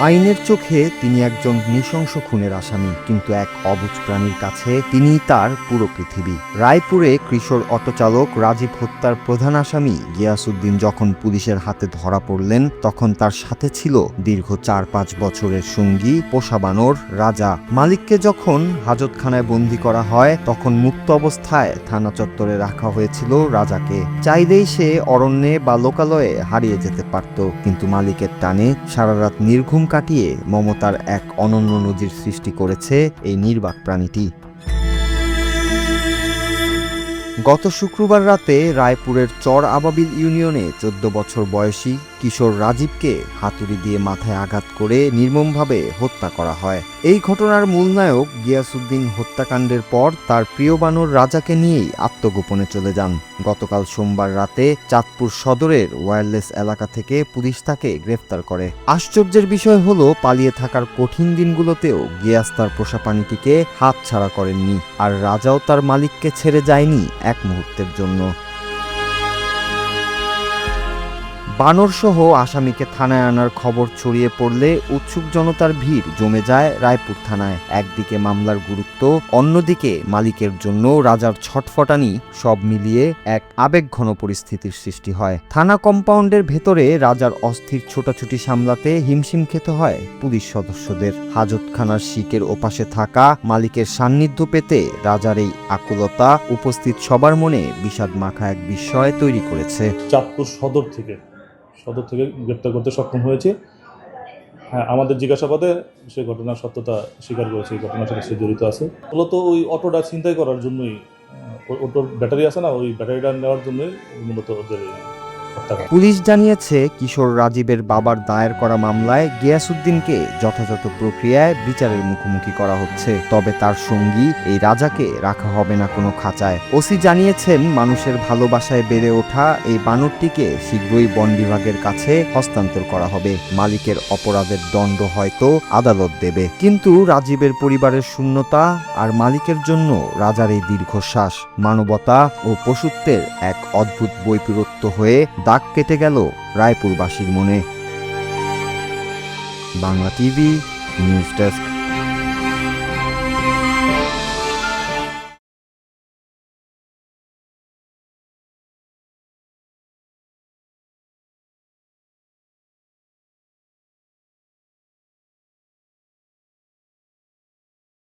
আইনের চোখে তিনি একজন নৃশংস খুনের আসামি, কিন্তু এক অবুঝ প্রাণীর কাছে তিনি তার পুরো পৃথিবী। রায়পুরে কিশোর অটোচালক রাজীব হত্যার প্রধান আসামি গিয়াসউদ্দিন যখন পুলিশের হাতে ধরা পড়লেন, তখন তার সাথে ছিল দীর্ঘ ৪-৫ বছরের সঙ্গী পোষা বানর রাজা। মালিককে যখন হাজতখানায় বন্দী করা হয়, তখন মুক্ত অবস্থায় থানা চত্বরে রাখা হয়েছিল রাজাকে। চাইলেই সে অরণ্যে বা লোকালয়ে হারিয়ে যেতে পারত, কিন্তু মালিকের টানে সারা রাত নির্ঘুম কাটিয়ে মমতার এক অনন্য নজির সৃষ্টি করেছে এই নির্বাক প্রাণীটি। গত শুক্রবার রাতে রায়পুরের চর আবাবিল ইউনিয়নে ১৪ বছর বয়সী কিশোর রাজীবকে হাতুড়ি দিয়ে মাথায় আঘাত করে নির্মমভাবে হত্যা করা হয়। এই ঘটনার মূল নায়ক গিয়াসউদ্দিন হত্যাকাণ্ডের পর তার প্রিয় বানর রাজাকে নিয়েই আত্মগোপনে চলে যান। গতকাল সোমবার রাতে চাঁদপুর সদরের ওয়্যারলেস এলাকা থেকে পুলিশ তাকে গ্রেফতার করে। আশ্চর্যের বিষয় হলো, পালিয়ে থাকার কঠিন দিনগুলোতেও গিয়াস তার পোষা প্রাণীটিকে হাতছাড়া করেননি, আর রাজাও তার মালিককে ছেড়ে যায়নি এক মুহূর্তের জন্য। বানরসহ আসামিকে থানায় আনার খবর ছড়িয়ে পড়লে উৎসুক জনতার ভিড় জমে যায় রায়পুর থানায়। একদিকে মামলার গুরুত্ব, অন্যদিকে মালিকের জন্য রাজার ছটফটানি, সব মিলিয়ে এক আবেগঘন পরিস্থিতির সৃষ্টি হয়। থানা কম্পাউন্ডের ভেতরে রাজার অস্থির ছোটাছুটি সামলাতে হিমশিম খেতে হয় পুলিশ সদস্যদের। হাজতখানার শিকের ওপাশে থাকা মালিকের সান্নিধ্য পেতে রাজার এই আকুলতা উপস্থিত সবার মনে বিষাদ মাখা এক বিস্ময় তৈরি করেছে। চাঁদপুর সদর থেকে গ্রেপ্তার করতে সক্ষম হয়েছে। হ্যাঁ, আমাদের জিজ্ঞাসাবাদে সে ঘটনার সত্যতা স্বীকার করেছে, এই ঘটনার সাথে সে জড়িত আছে। মূলত ওই অটোটা ছিনতাই করার জন্যই, অটোর ব্যাটারি আছে না, ওই ব্যাটারিটা নেওয়ার জন্যই মূলত ওদের হত্যাকাণ্ড। পুলিশ জানিয়েছে, কিশোর রাজীবের বাবার দায়ের করা মামলায় গিয়াসউদ্দিনকে যথাযথ প্রক্রিয়ায় বিচারের মুখোমুখি করা হচ্ছে। তবে তার সঙ্গী এই রাজাকে রাখা হবে না কোনো খাঁচায়। ওসি জানিয়েছেন, মানুষের ভালোবাসায় বেড়ে ওঠা এই বানরটিকে শীঘ্রই বন বিভাগের কাছে হস্তান্তর করা হবে। মালিকের অপরাধের দণ্ড হয়তো আদালত দেবে, কিন্তু রাজীবের পরিবারের শূন্যতা আর মালিকের জন্য রাজার এই দীর্ঘশ্বাস মানবতা ও পশুত্বের এক অদ্ভুত বৈপরীত্য হয়ে দাগ কেটে গেল রায়পুরবাসীর মনে। Bangla TV news desk.